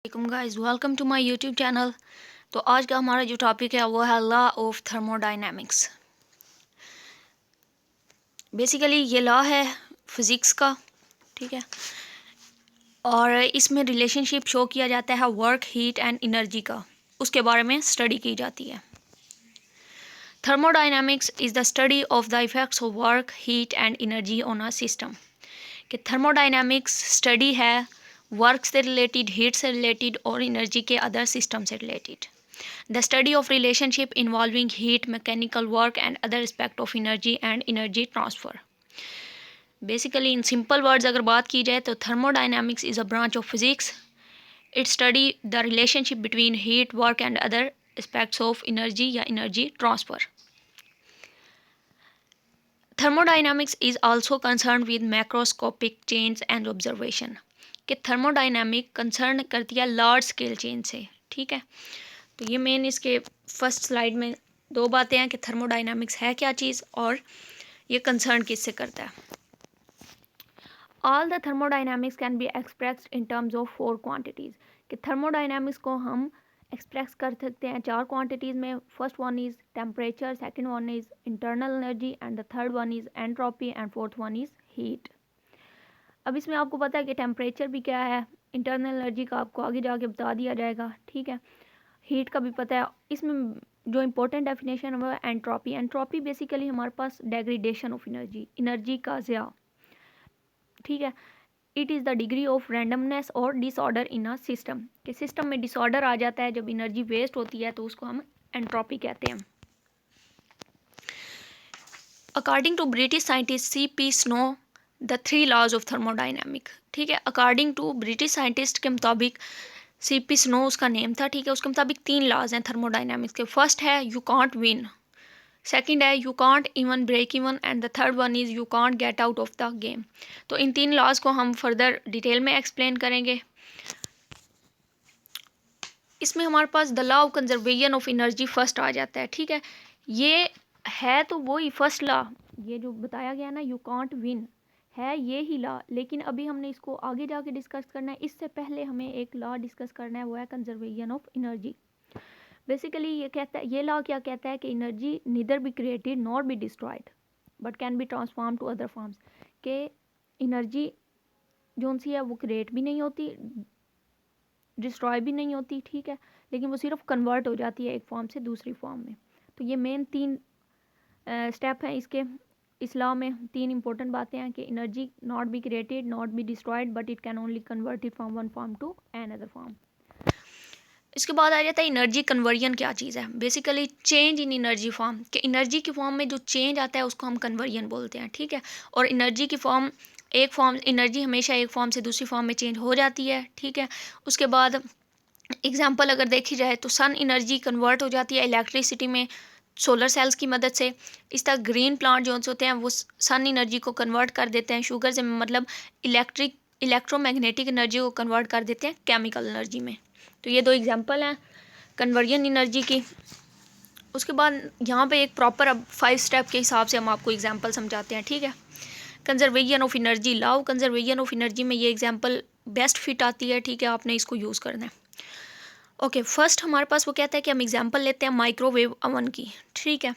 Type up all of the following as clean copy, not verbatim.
वालेकुम guys, welcome to my YouTube channel. तो आज का हमारा जो टॉपिक है वो है लॉ ऑफ थर्मोडायनेमिक्स। बेसिकली ये लॉ है फिज़िक्स का, ठीक है। और इसमें रिलेशनशिप शो किया जाता है वर्क, हीट एंड एनर्जी का, उसके बारे में स्टडी की जाती है। Thermodynamics is the study of the effects of work, heat and energy on a system. कि थर्मोडायनेमिक्स स्टडी है वर्क से रिलेटेड, हीट से रिलेटेड और एनर्जी के अदर सिस्टम से related. The study of relationship involving heat, mechanical work and other aspect of energy and energy transfer. Basically in simple words अगर बात की जाए तो thermodynamics is a branch of physics. It study the relationship between heat, work and other aspects of energy या energy transfer. Thermodynamics is also concerned with macroscopic change and observation. कि thermodynamic concern करती है large scale change से, ठीक है। तो ये main इसके फर्स्ट स्लाइड में दो बातें हैं कि थर्मोडाइनमिक्स है क्या चीज़ और ये कंसर्न किससे करता है। All the thermodynamics can be expressed in terms of 4 quantities. कि थर्मोडाइनमिक्स को हम एक्सप्रेस कर सकते हैं 4 क्वांटिटीज़ में। First one is temperature, second one is internal energy and the third one is entropy and fourth one is heat. अब इसमें आपको पता है कि टेम्परेचर भी क्या है, इंटरनल एनर्जी का आपको आगे जाके बता दिया जाएगा, ठीक है। हीट का भी पता है। इसमें जो इम्पोर्टेंट डेफिनेशन है वो एंट्रोपी। एंट्रोपी बेसिकली हमारे पास डेग्रेडेशन ऑफ एनर्जी, एनर्जी का ज़या, ठीक है। It is the degree of randomness और डिसऑर्डर इन अ सिस्टम। कि सिस्टम में डिसऑर्डर आ जाता है जब एनर्जी वेस्ट होती है तो उसको हम एंट्रोपी कहते हैं। According to British scientist C.P. Snow the 3 laws of thermodynamic, ठीक है। अकॉर्डिंग टू ब्रिटिश साइंटिस्ट के मुताबिक C.P. स्नो उसका नेम था, ठीक है। उसके मुताबिक 3 लॉज हैं थर्मोडाइनमिक्स के। फर्स्ट है यू कांट विन, सेकंड है you can't even break even and the third one is you can't get out of the game. तो इन 3 लॉज को हम फर्दर डिटेल में एक्सप्लेन करेंगे। इसमें हमारे पास the law of conservation of energy first आ जाता है, ठीक है। ये है तो वही फर्स्ट लॉ, ये जो बताया गया ना यू कांट विन, है ये ही लॉ, लेकिन अभी हमने इसको आगे जाके डिस्कस करना है। इससे पहले हमें एक लॉ डिस्कस करना है, वो है कंजर्वेशन ऑफ एनर्जी। बेसिकली ये कहता है, ये लॉ क्या कहता है कि energy neither be created nor be destroyed but can be transform to other forms. के एनर्जी जो सी है वो क्रिएट भी नहीं होती, डिस्ट्रॉय भी नहीं होती, ठीक है, लेकिन वो सिर्फ कन्वर्ट हो जाती है एक फॉर्म से दूसरी फॉर्म में। तो ये मेन 3 स्टेप हैं इसके। इस लॉ में 3 इंपॉर्टेंट बातें हैं कि energy not be created, not be destroyed but it can only converted from one form to another form. इसके बाद आ जाता है एनर्जी कन्वर्जन क्या चीज़ है। Basically change in energy form, कि एनर्जी की फॉर्म में जो चेंज आता है उसको हम कन्वर्जन बोलते हैं, ठीक है। और एनर्जी की फॉर्म, एक फॉर्म, एनर्जी हमेशा एक फॉर्म से दूसरी फॉर्म में चेंज हो जाती है, ठीक है। उसके बाद एग्जांपल अगर देखी जाए तो सन एनर्जी कन्वर्ट हो जाती है इलेक्ट्रिसिटी में सोलर सेल्स की मदद से। इस तरह ग्रीन प्लांट जो होते हैं वो सन एनर्जी को कन्वर्ट कर देते हैं शुगर से, मतलब इलेक्ट्रोमैग्नेटिक एनर्जी को कन्वर्ट कर देते हैं केमिकल एनर्जी में। तो ये 2 एग्जांपल हैं कन्वर्जन एनर्जी की। उसके बाद यहाँ पे एक प्रॉपर अब 5 स्टेप के हिसाब से हम आपको एग्जांपल समझाते हैं, ठीक है। Conservation of energy, law of conservation of energy में ये एग्जांपल बेस्ट फिट आती है, ठीक है। आपने इसको यूज़ करना है। ओके, फर्स्ट हमारे पास वो कहता है कि हम एग्जांपल लेते हैं माइक्रोवेव ओवन की, ठीक है।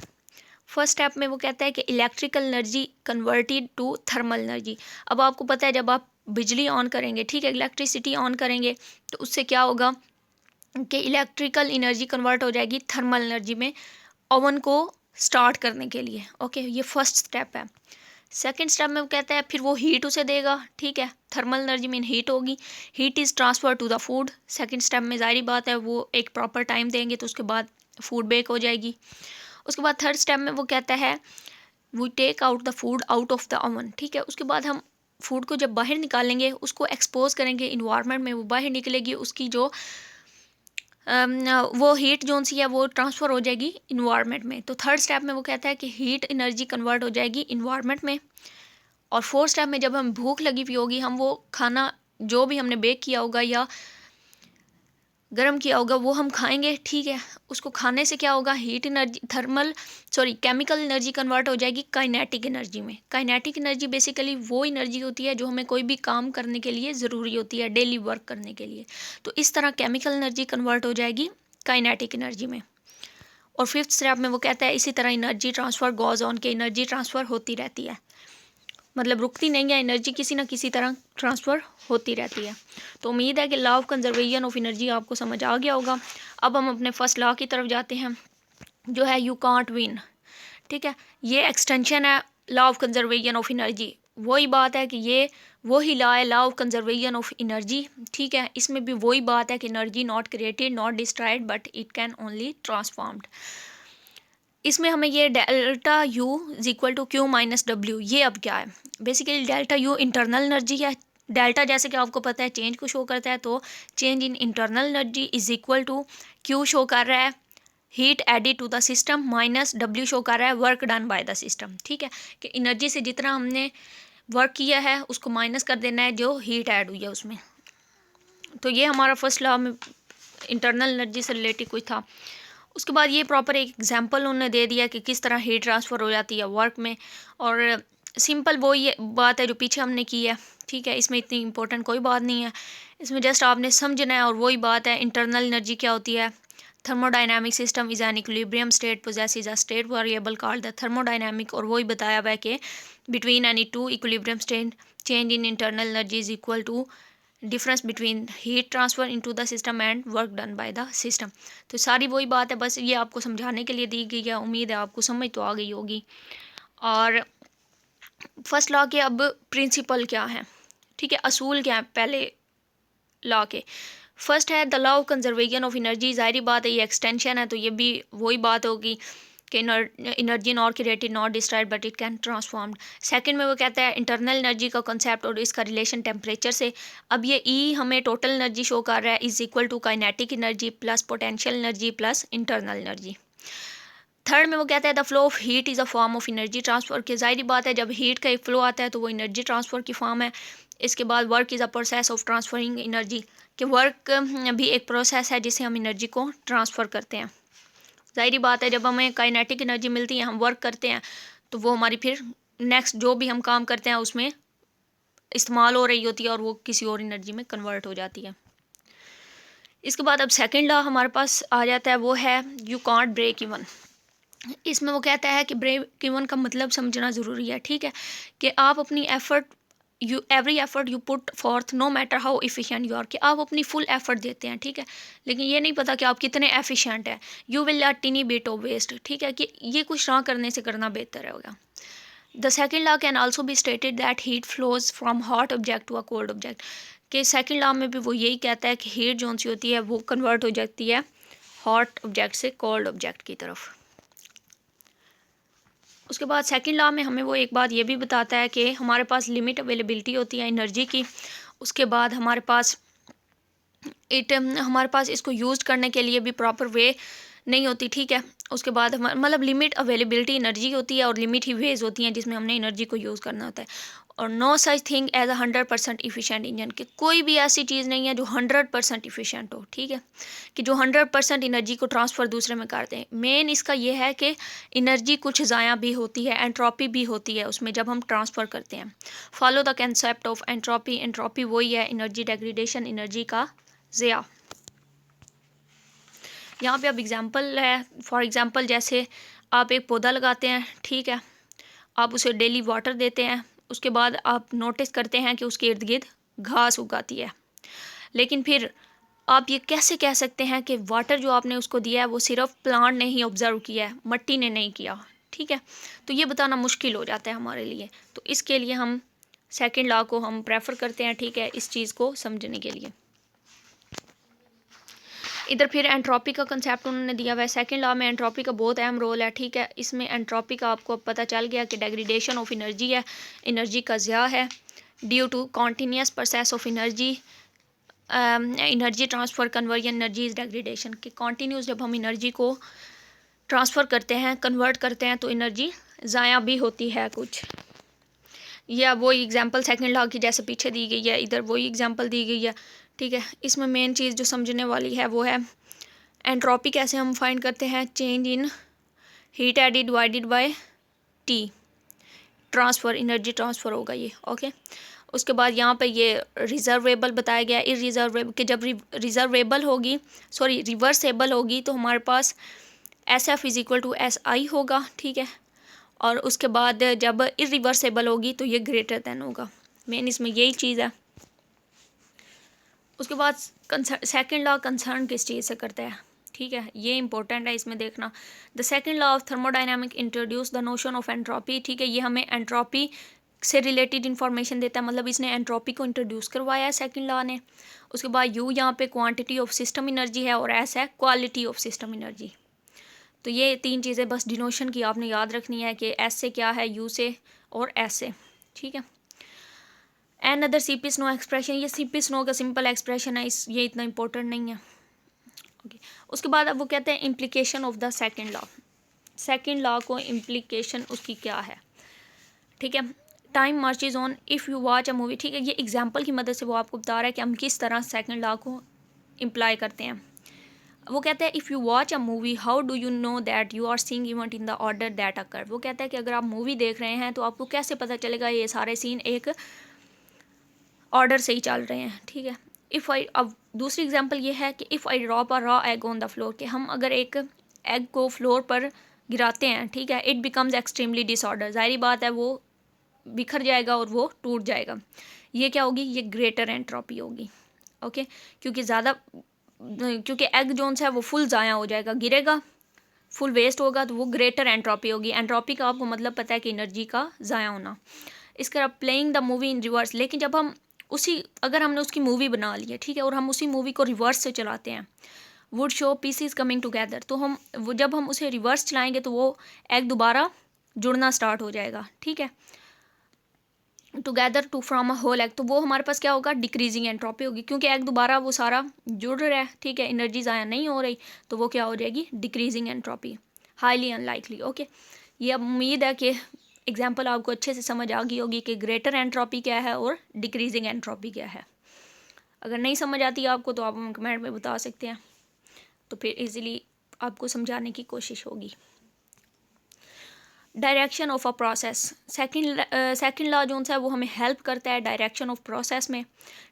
फर्स्ट स्टेप में वो कहता है कि electrical energy converted to thermal energy. अब आपको पता है जब आप बिजली ऑन करेंगे, ठीक है, इलेक्ट्रिसिटी ऑन करेंगे तो उससे क्या होगा कि इलेक्ट्रिकल एनर्जी कन्वर्ट हो जाएगी थर्मल एनर्जी में ओवन को स्टार्ट करने के लिए। ओके, ये फर्स्ट स्टेप है। सेकंड स्टेप में वो कहता है फिर वो हीट उसे देगा, ठीक है। थर्मल एनर्जी में हीट होगी, heat is transfer to the food. Second step में जाहिर बात है वो एक प्रॉपर टाइम देंगे तो उसके बाद फूड बेक हो जाएगी। उसके बाद थर्ड स्टेप में वो कहता है we take out the food out of the oven, ठीक है। उसके बाद हम फूड को जब बाहर निकालेंगे, उसको एक्सपोज करेंगे इन्वायरमेंट में, वो बाहर निकलेगी, उसकी जो वो हीट जोन सी है वो ट्रांसफ़र हो जाएगी इन्वायरमेंट में। तो थर्ड स्टेप में वो कहता है कि हीट एनर्जी कन्वर्ट हो जाएगी इन्वायरमेंट में। और फोर्थ स्टेप में जब हम भूख लगी हुई होगी, हम वो खाना जो भी हमने बेक किया होगा या गर्म किया होगा वो हम खाएंगे, ठीक है। उसको खाने से क्या होगा, heat energy chemical energy convert हो जाएगी काइनेटिक एनर्जी में। काइनेटिक एनर्जी बेसिकली वो एनर्जी होती है जो हमें कोई भी काम करने के लिए ज़रूरी होती है, डेली वर्क करने के लिए। तो इस तरह केमिकल एनर्जी कन्वर्ट हो जाएगी काइनेटिक एनर्जी में। और फिफ्थ स्टेप में वो कहता है इसी तरह एनर्जी ट्रांसफ़र गोज़ ऑन, के एनर्जी ट्रांसफ़र होती रहती है, मतलब रुकती नहीं है, एनर्जी किसी ना किसी तरह ट्रांसफ़र होती रहती है। तो उम्मीद है कि law of conservation of energy आपको समझ आ गया होगा। अब हम अपने फर्स्ट लॉ की तरफ जाते हैं जो है यू कांट विन, ठीक है। ये एक्सटेंशन है law of conservation of energy. वही बात है कि ये वही लॉ है, law of conservation of energy, ठीक है। इसमें भी वही बात है कि energy not created not destroyed but it can only transformed. इसमें हमें ये delta U is equal to Q minus W, ये अब क्या है, basically delta U internal energy है। डेल्टा जैसे कि आपको पता है चेंज को शो करता है, तो change in internal energy is equal to Q show कर रहा है heat added to the system minus W show कर रहा है work done by the system, ठीक है। कि एनर्जी से जितना हमने वर्क किया है उसको माइनस कर देना है जो हीट ऐड हुई है उसमें। तो ये हमारा फर्स्ट लॉ में इंटरनल एनर्जी से रिलेटेड कुछ था। उसके बाद ये प्रॉपर एक एग्जांपल उन्होंने दे दिया कि किस तरह हीट ट्रांसफ़र हो जाती है वर्क में, और सिंपल वो ये बात है जो पीछे हमने की है, ठीक है। इसमें इतनी इंपॉर्टेंट कोई बात नहीं है, इसमें जस्ट आपने समझना है। और वही बात है इंटरनल एनर्जी क्या होती है, thermodynamic system is an equilibrium state possesses a state variable called the thermodynamic, और वही बताया हुआ है कि between any two equilibrium state change in internal energy is equal to difference between heat transfer into the system and work done by the system. तो सारी वही बात है, बस ये आपको समझाने के लिए दी गई है। उम्मीद है आपको समझ तो आ गई होगी। और फर्स्ट लॉ के अब प्रिंसिपल क्या है, ठीक है, असूल क्या है पहले लॉ के। फर्स्ट है the law of conservation of energy, ज़ाहिर बात है ये एक्सटेंशन है तो ये भी वही बात होगी कि energy not created not destroyed but it can transformed. Second में वो कहता है इंटरनल एनर्जी का कंसेप्ट और इसका रिलेशन टेम्परेचर से। अब ये ई हमें टोटल एनर्जी शो कर रहा है is equal to kinetic energy plus potential energy plus internal energy. Third में वो कहता है the flow of heat is a form of energy transfer, की ज़ाहिर बात है जब हीट का एक फ्लो आता है तो वो एनर्जी ट्रांसफ़र की फॉर्म है। इसके बाद work is a process of transferring energy, कि वर्क भी एक प्रोसेस है जिससे हम एनर्जी को ट्रांसफ़र करते हैं। ज़ाहिर बात है जब हमें काइनेटिक एनर्जी मिलती है हम वर्क करते हैं तो वो हमारी फिर नेक्स्ट जो भी हम काम करते हैं उसमें इस्तेमाल हो रही होती है और वो किसी और एनर्जी में कन्वर्ट हो जाती है। इसके बाद अब सेकंड लॉ हमारे पास आ जाता है, वो है यू कांट ब्रेक इवन। इसमें वो कहता है कि ब्रेक इवन का मतलब समझना ज़रूरी है, ठीक है। कि आप अपनी effort every effort you put forth no matter how efficient you are, कि आप अपनी फुल एफर्ट देते हैं, ठीक है, लेकिन ये नहीं पता कि आप कितने एफिशिएंट हैं। You will let tiny bit of waste, ठीक है, कि ये कुछ ना करने से करना बेहतर होगा। The second law can also be stated that heat flows from hot object to a cold object, कि सेकेंड लॉ में भी वो यही कहता है कि हीट जो सी होती है वो कन्वर्ट हो जाती है हॉट ऑब्जेक्ट से कोल्ड ऑब्जेक्ट की तरफ। उसके बाद सेकंड लॉ में हमें वो एक बात ये भी बताता है कि हमारे पास लिमिट अवेलेबिलिटी होती है एनर्जी की। उसके बाद हमारे पास इसको यूज़ करने के लिए भी प्रॉपर वे नहीं होती, ठीक है। उसके बाद मतलब लिमिट अवेलेबिलिटी एनर्जी होती है और लिमिट ही वेज होती हैं जिसमें हमने एनर्जी को यूज़ करना होता है। और no such thing as 100% efficient engine, कि कोई भी ऐसी चीज़ नहीं है जो 100% इफ़िशेंट हो, ठीक है, कि जो 100% एनर्जी को ट्रांसफ़र दूसरे में कर दें। मेन इसका ये है कि एनर्जी कुछ ज़ाया भी होती है, एंट्रोपी भी होती है उसमें जब हम ट्रांसफ़र करते हैं। Follow the concept of entropy, entropy वही है एनर्जी डेग्रेडेशन, एनर्जी का ज़या। यहाँ पे अब एग्ज़ाम्पल है, फॉर एग्ज़ाम्पल जैसे आप एक पौधा लगाते हैं, ठीक है, आप उसे डेली वाटर देते हैं, उसके बाद आप नोटिस करते हैं कि उसके इर्द गिर्द घास उगाती है, लेकिन फिर आप ये कैसे कह सकते हैं कि वाटर जो आपने उसको दिया है वो सिर्फ प्लांट ने ही ऑब्ज़र्व किया है, मट्टी ने नहीं किया, ठीक है। तो ये बताना मुश्किल हो जाता है हमारे लिए, तो इसके लिए हम सेकंड लॉ को हम प्रेफर करते हैं, ठीक है, इस चीज़ को समझने के लिए। इधर फिर एंट्रोपी का कंसेप्ट उन्होंने दिया हुआ है। सेकंड लॉ में एंट्रोपी का बहुत अहम रोल है, ठीक है। इसमें एंट्रोपी का आपको पता चल गया कि डेग्रेडेशन ऑफ एनर्जी है, एनर्जी का ज़या है due to continuous process of energy transfer conversion energy is degradation, कि कॉन्टीन्यूस जब हम एनर्जी को ट्रांसफ़र करते हैं कन्वर्ट करते हैं तो एनर्जी ज़ाया भी होती है कुछ। या वही एग्जांपल सेकंड लॉ की जैसे पीछे दी गई है, इधर वही एग्जांपल दी गई है, ठीक है, इसमें मेन चीज़ जो समझने वाली है वो है एंट्रोपी कैसे हम फाइंड करते हैं, change in heat added divided by T, transfer, energy transfer होगा ये। ओके, उसके बाद यहाँ पे ये रिजर्वेबल बताया गया, इरिजर्वेबल कि जब रिजर्वेबल होगी, सॉरी रिवर्सेबल होगी, तो हमारे पास S F is equal to S I होगा। ठीक है, और उसके बाद जब इरिवर्सेबल होगी तो ये ग्रेटर देन होगा। मेन इसमें यही चीज़ है। उसके बाद सेकंड लॉ कंसर्न किस चीज़ से करता है, ठीक है, ये इंपॉर्टेंट है इसमें देखना। The second law of thermodynamic introduce the notion of entropy. ठीक है, ये हमें एंट्रोपी से रिलेटेड इन्फॉर्मेशन देता है, मतलब इसने एंट्रोपी को इंट्रोड्यूस करवाया है सेकंड लॉ ने। उसके बाद यू यहाँ पे क्वांटिटी ऑफ सिस्टम एनर्जी है और एस है क्वालिटी ऑफ सिस्टम एनर्जी। तो ये तीन चीज़ें बस डिनोशन की आपने याद रखनी है कि एस से क्या है, यू से और एस से। ठीक है, an other C P Snow expression, ये सी पी स्नो का सिंपल एक्सप्रेशन है, ये इतना इंपॉर्टेंट नहीं है। ओके, उसके बाद अब वो कहते हैं implication of the second law. Second law को इम्प्लीकेशन उसकी क्या है। ठीक है, time marches on if you watch a movie. ठीक है, ये एग्जांपल की मदद से वो आपको बता रहा है कि हम किस तरह सेकंड लॉ को इम्प्लाई करते हैं। वो कहता है if you watch a movie how do you know that you are seeing event in the order that occur. वो कहता है कि अगर आप मूवी देख रहे हैं तो आपको कैसे पता चलेगा ये सारे सीन एक ऑर्डर से ही चल रहे हैं। ठीक है, इफ़ आई, अब दूसरी एग्जांपल ये है कि if I drop a raw egg on the floor, कि हम अगर एक एग को फ्लोर पर गिराते हैं, ठीक है, इट बिकम्स एक्सट्रीमली डिसऑर्डर, ज़ाहिर बात है वो बिखर जाएगा और वो टूट जाएगा। ये क्या होगी, ये ग्रेटर एंट्रोपी होगी। ओके, क्योंकि एग जोन्स है वो फुल ज़ाया हो जाएगा, गिरेगा, फुल वेस्ट होगा, तो वो ग्रेटर एंट्रोपी होगी। एंट्रोपी का आपको मतलब पता है कि एनर्जी का ज़ाया होना। इसके बाद playing the movie in reverse, लेकिन जब हम अगर हमने उसकी मूवी बना ली है, ठीक है, और हम उसी मूवी को रिवर्स से चलाते हैं, would show pieces coming together, तो जब हम उसे रिवर्स चलाएंगे तो वो एग दोबारा जुड़ना स्टार्ट हो जाएगा। ठीक है, together to from a whole egg, तो वो हमारे पास क्या होगा, डिक्रीजिंग एंट्रोपी होगी, क्योंकि एग दोबारा वो सारा जुड़ रहा है। ठीक है, एनर्जी ज़ाया नहीं हो रही, तो वो क्या हो जाएगी, decreasing entropy, highly unlikely. Okay, ये अब उम्मीद है कि एग्जाम्पल आपको अच्छे से समझ आ गई होगी कि ग्रेटर एंट्रोपी क्या है और डिक्रीजिंग एंट्रोपी क्या है। अगर नहीं समझ आती आपको तो आप कमेंट में बता सकते हैं, तो फिर इजीली आपको समझाने की कोशिश होगी। Direction of a process, second law जो है वो हमें हेल्प करता है डायरेक्शन ऑफ प्रोसेस में।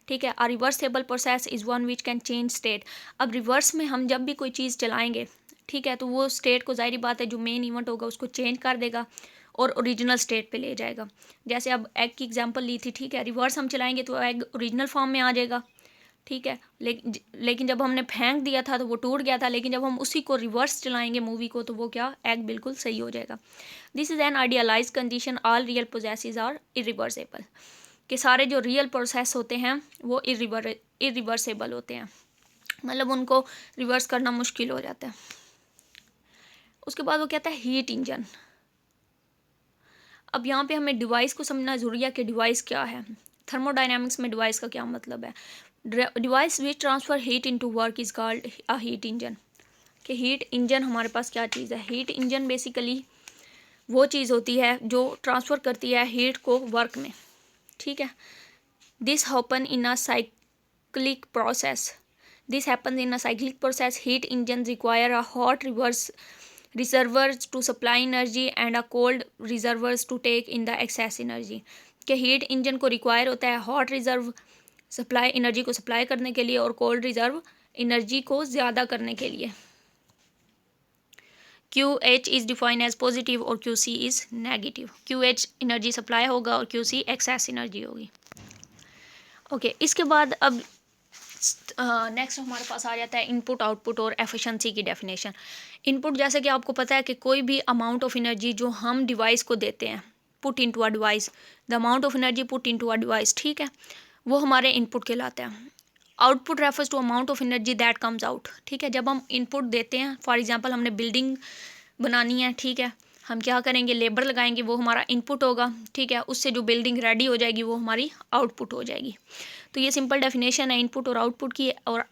ठीक है, a reversible process is one which can change state. अब रिवर्स में हम जब भी कोई चीज़ चलाएंगे, ठीक है, तो वो स्टेट को ज़ाहिर बात है जो मेन इवेंट होगा उसको चेंज कर देगा और ओरिजिनल स्टेट पे ले जाएगा। जैसे अब एग की एग्जांपल ली थी, ठीक है, रिवर्स हम चलाएंगे तो एग ओरिजिनल फॉर्म में आ जाएगा। ठीक है, लेकिन जब हमने फेंक दिया था तो वो टूट गया था, लेकिन जब हम उसी को रिवर्स चलाएंगे मूवी को तो वो क्या, एग बिल्कुल सही हो जाएगा। This is an idealise condition, all real processes are irreversible, कि सारे जो रियल प्रोसेस होते हैं वो इरिवर्सेबल होते हैं, मतलब उनको रिवर्स करना मुश्किल हो जाता है। उसके बाद वो कहता है हीट इंजन। अब यहाँ पे हमें डिवाइस को समझना ज़रूरी है कि डिवाइस क्या है। थर्मोडायनामिक्स में डिवाइस का क्या मतलब है। Device which transfer heat into work is called a heat engine. कि हीट इंजन हमारे पास क्या चीज़ है। हीट इंजन बेसिकली वो चीज़ होती है जो ट्रांसफ़र करती है हीट को वर्क में। ठीक है, this happen in a cyclic process, this happens in a cyclic process. Heat engine require a hot reservoirs to supply energy and a cold reservoirs to take in the excess energy। कि heat engine को require होता है hot reserve supply energy को supply करने के लिए और cold reserve energy को ज़्यादा करने के लिए। QH is define as positive और QC is negative. QH energy supply होगा और QC एक्सेस एनर्जी होगी। ओके, इसके बाद अब नेक्स्ट हमारे पास आ जाता है इनपुट आउटपुट और एफिशिएंसी की डेफिनेशन। इनपुट जैसे कि आपको पता है कि कोई भी अमाउंट ऑफ एनर्जी जो हम डिवाइस को देते हैं, put into a device, the amount of energy put into a device, ठीक है, वो हमारे इनपुट कहलाते हैं। Output refers to amount of energy that comes out. ठीक है, जब हम इनपुट देते हैं, फॉर एग्जांपल हमने बिल्डिंग बनानी है, ठीक है, हम क्या करेंगे, लेबर लगाएंगे, वो हमारा इनपुट होगा। ठीक है, उससे जो बिल्डिंग रेडी हो जाएगी वो हमारी आउटपुट हो जाएगी। तो ये सिंपल डेफिनेशन है इनपुट और आउटपुट की। और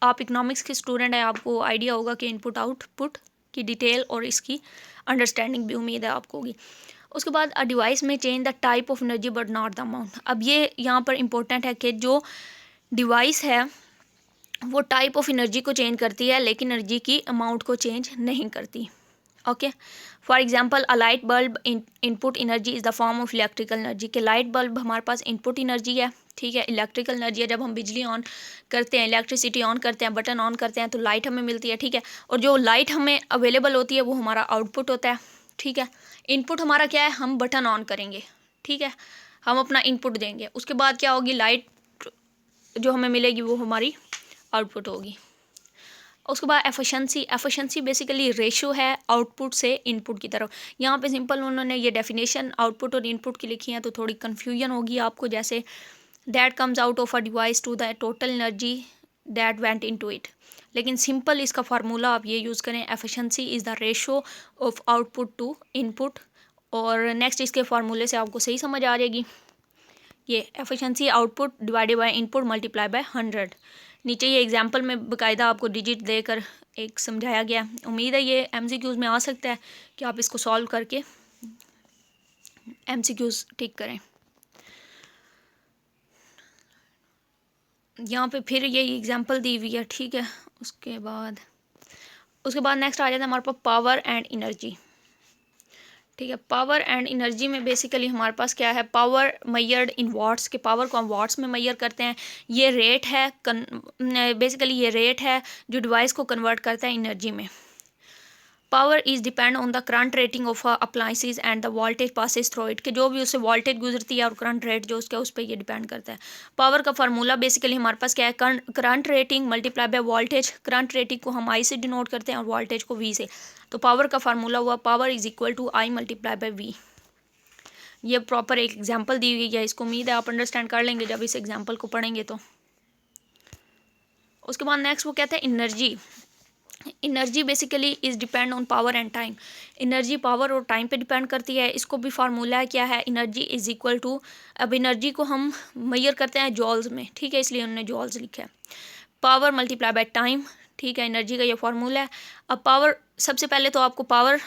आप इकोनॉमिक्स के स्टूडेंट हैं, आपको आइडिया होगा कि इनपुट आउटपुट की डिटेल और इसकी अंडरस्टैंडिंग भी उम्मीद है आपको होगी। उसके बाद अ डिवाइस में change the type of energy but not the amount. अब ये यहाँ पर इंपॉर्टेंट है कि जो डिवाइस है वो टाइप ऑफ एनर्जी को चेंज करती है लेकिन एनर्जी की अमाउंट को चेंज नहीं करती। Okay, for example a light bulb input energy is the form of electrical energy. के लाइट बल्ब हमारे पास इनपुट एनर्जी है, ठीक है, इलेक्ट्रिकल एनर्जी है। जब हम बिजली ऑन करते हैं, इलेक्ट्रिसिटी ऑन करते हैं, बटन ऑन करते हैं तो लाइट हमें मिलती है, ठीक है। और जो लाइट हमें अवेलेबल होती है वो हमारा आउटपुट होता है, ठीक है। इनपुट हमारा क्या है, हम बटन ऑन करेंगे, ठीक है, हम अपना इनपुट देंगे, उसके बाद क्या होगी, लाइट जो हमें मिलेगी वो हमारी आउटपुट होगी। उसके बाद एफिशिएंसी बेसिकली रेशो है आउटपुट से इनपुट की तरफ। यहाँ पे सिंपल उन्होंने ये डेफिनेशन आउटपुट और इनपुट की लिखी है तो थोड़ी कन्फ्यूजन होगी आपको, जैसे that comes out of a device to the total energy that went into it. लेकिन सिंपल इसका फार्मूला आप ये यूज़ करें, efficiency is the ratio of output to input. और नेक्स्ट इसके फार्मूले से आपको सही समझ आ जाएगी। ये efficiency output divided by input multiply by 100। नीचे ये एग्जांपल में बाकायदा आपको डिजिट देकर एक समझाया गया। उम्मीद है ये एमसीक्यूज़ में आ सकता है कि आप इसको सॉल्व करके एमसीक्यूज़ ठीक करें। यहाँ पे फिर ये एग्जांपल दी हुई है, ठीक है। उसके बाद नेक्स्ट आ जाता है हमारे पास पावर एंड एनर्जी, ठीक है। पावर एंड एनर्जी में बेसिकली हमारे पास क्या है, पावर मैयर्ड इन वाट्स, के पावर को हम वाट्स में मैयर करते हैं। ये रेट है बेसिकली ये रेट है जो डिवाइस को कन्वर्ट करता है एनर्जी में। Power is depend on the current rating of appliances and the voltage passes through it, कि जो भी उससे वोल्टेज गुजरती है और करंट रेट जो उसका, उस पर ये डिपेंड करता है। पावर का फार्मूला बेसिकली हमारे पास क्या है, current rating multiply by voltage. Current rating को हम आई से डिनोट करते हैं और वोल्टेज को वी से। तो पावर का फार्मूला हुआ power is equal to I multiply by V. ये प्रॉपर एक एग्जाम्पल दी हुई है, इसको उम्मीद है आप अंडरस्टैंड कर लेंगे जब इस एग्जाम्पल को पढ़ेंगे तो। उसके बाद नेक्स्ट वो कहते हैं energy. Energy basically is depend on power and time. Energy power और टाइम पे डिपेंड करती है। इसको भी फार्मूला क्या है, एनर्जी इज़ इक्वल टू, अब एनर्जी को हम मैयर करते हैं जॉल्स में, ठीक है, इसलिए उन्होंने जॉल्स लिखा है। पावर मल्टीप्लाई बाय टाइम, ठीक है, एनर्जी का ये फार्मूला है। अब पावर, सबसे पहले तो आपको पावर,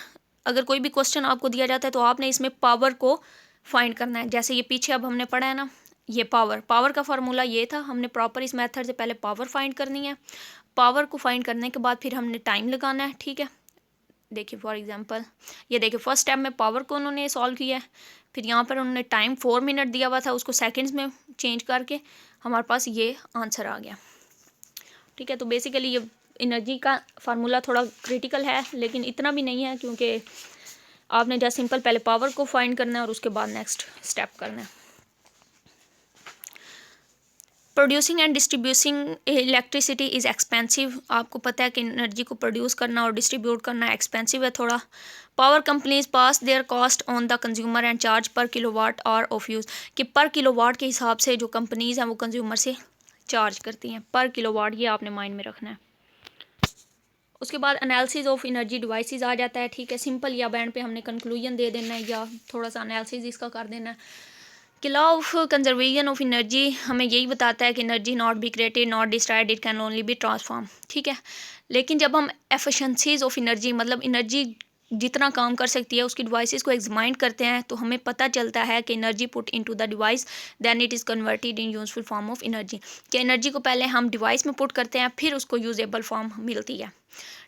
अगर कोई भी क्वेश्चन आपको दिया जाता है तो आपने इसमें पावर को फाइंड करना है। जैसे ये पीछे अब हमने पढ़ा है ना, ये पावर का फार्मूला ये था, हमने प्रॉपर इस मेथड से पहले पावर फाइंड करनी है। पावर को फाइंड करने के बाद फिर हमने टाइम लगाना है, ठीक है। देखिए फॉर एग्जांपल ये देखिए फर्स्ट स्टेप में पावर को उन्होंने सॉल्व किया है, फिर यहाँ पर उन्होंने टाइम 4 मिनट दिया हुआ था, उसको सेकंड्स में चेंज करके हमारे पास ये आंसर आ गया, ठीक है। तो बेसिकली ये एनर्जी का फार्मूला थोड़ा क्रिटिकल है लेकिन इतना भी नहीं है, क्योंकि आपने जस्ट सिंपल पहले पावर को फाइंड करना है और उसके बाद नेक्स्ट स्टेप करना है। Producing and distributing electricity is expensive. आपको पता है कि एनर्जी को प्रोड्यूस करना और डिस्ट्रीब्यूट करना एक्सपेंसिव है थोड़ा। Power companies pass there cost on the consumer and charge पर किलोवाट आवर ऑफ यूज़, कि पर किलोवाट के हिसाब से जो कंपनीज हैं वो कंज्यूमर से चार्ज करती हैं पर किलोवाट, ये आपने माइंड में रखना है। उसके बाद एनालिसिस ऑफ एनर्जी डिवाइसेस आ जाता है, ठीक है। सिंपल या बैंड पे हमने कंक्लूजन दे देना है या थोड़ा सा एनालिसिस इसका कर देना है। कि law of conservation of energy हमें यही बताता है कि energy not be created not destroyed, it can only be transform, ठीक है। लेकिन जब हम एफिशिएंसीज ऑफ एनर्जी, मतलब एनर्जी जितना काम कर सकती है उसकी डिवाइसेस को एग्जामाइन करते हैं तो हमें पता चलता है कि energy put into the device then it is converted in useful form of energy, कि एनर्जी को पहले हम डिवाइस में पुट करते हैं फिर उसको यूजेबल फॉर्म मिलती है,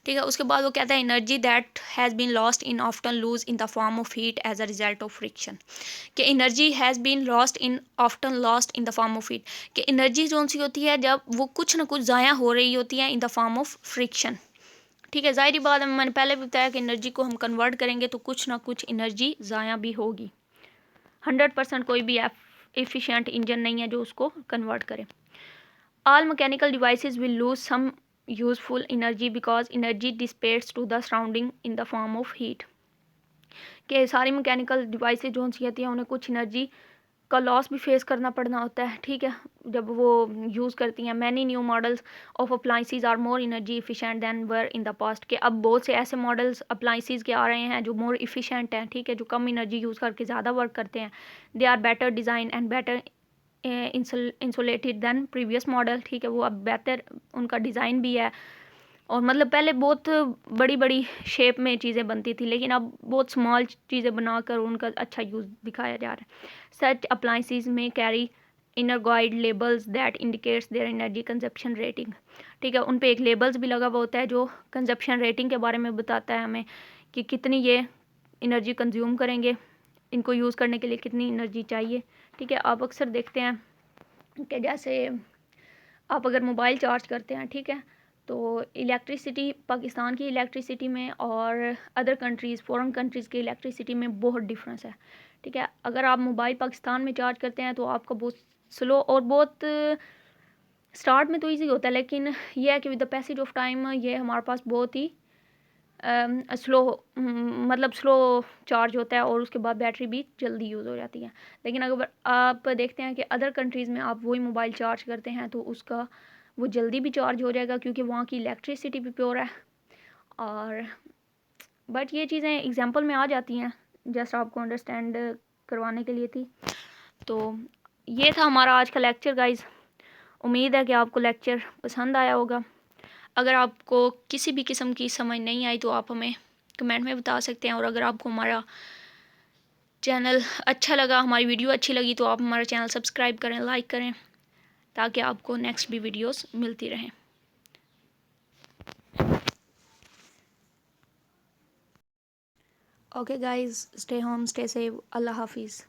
ठीक है। उसके बाद वो कहता है energy that has been lost in often lose in the form of heat as a result of friction, कि energy has been lost in often lost in the form of heat, कि एनर्जी कौन सी होती है जब वो कुछ ना कुछ ज़ाया हो रही होती है इन द फॉर्म ऑफ फ्रिक्शन, ठीक है। ज़ाहिर बात है, मैंने पहले भी बताया कि एनर्जी को हम कन्वर्ट करेंगे तो कुछ ना कुछ एनर्जी ज़ाया भी होगी। 100% कोई भी एफिशिएंट इंजन नहीं है जो उसको कन्वर्ट करे। All mechanical devices will lose some useful energy because energy dissipates to the surrounding in the form of heat, कि सारी मैकेनिकल डिवाइसेज जो सी होती हैं उन्हें कुछ एनर्जी का लॉस भी फेस करना पड़ना होता है, ठीक है, जब वो यूज़ करती हैं। Many new models of appliances are more energy efficient than were in the past, के अब बहुत से ऐसे मॉडल्स अप्लाइंसेस के आ रहे हैं जो मोर इफिशिएंट हैं, ठीक है, जो कम एनर्जी यूज़ करके ज़्यादा वर्क करते हैं। They are better design and better insulated than previous model, ठीक है, वो अब बेहतर उनका डिज़ाइन भी है। और मतलब पहले बहुत बड़ी बड़ी शेप में चीज़ें बनती थी लेकिन अब बहुत स्मॉल चीज़ें बनाकर उनका अच्छा यूज़ दिखाया जा रहा है। सच अप्लाइंसेस में carry inner guide labels that indicates their energy consumption rating. ठीक है, उन पे एक लेबल्स भी लगा हुआ होता है जो कंजप्शन रेटिंग के बारे में बताता है हमें कि कितनी ये एनर्जी कंज्यूम करेंगे, इनको यूज़ करने के लिए कितनी एनर्जी चाहिए। ठीक है, आप अक्सर देखते हैं कि जैसे आप अगर मोबाइल चार्ज करते हैं, ठीक है, तो इलेक्ट्रिसिटी पाकिस्तान की इलेक्ट्रिसिटी में और अदर कंट्रीज़ फॉरेन कंट्रीज़ की इलेक्ट्रिसिटी में बहुत डिफरेंस है। ठीक है, अगर आप मोबाइल पाकिस्तान में चार्ज करते हैं तो आपका बहुत स्लो और बहुत स्टार्ट में तो इजी होता है, लेकिन यह है कि with the passage of time ये हमारे पास बहुत ही स्लो मतलब स्लो चार्ज होता है और उसके बाद बैटरी भी जल्दी यूज़ हो जाती है। लेकिन अगर आप देखते हैं कि अदर कंट्रीज़ में आप वही मोबाइल चार्ज करते हैं तो उसका वो जल्दी भी चार्ज हो जाएगा क्योंकि वहाँ की इलेक्ट्रिसिटी भी प्योर है। और बट ये चीज़ें एग्जांपल में आ जाती हैं, जस्ट आपको अंडरस्टैंड करवाने के लिए थी। तो ये था हमारा आज का लेक्चर गाइज़। उम्मीद है कि आपको लेक्चर पसंद आया होगा। अगर आपको किसी भी किस्म की समझ नहीं आई तो आप हमें कमेंट में बता सकते हैं, और अगर आपको हमारा चैनल अच्छा लगा, हमारी वीडियो अच्छी लगी, तो आप हमारा चैनल सब्सक्राइब करें, लाइक करें, ताकि आपको नेक्स्ट भी वीडियोस मिलती रहें। Okay guys, stay home, stay safe, Allah हाफिज़।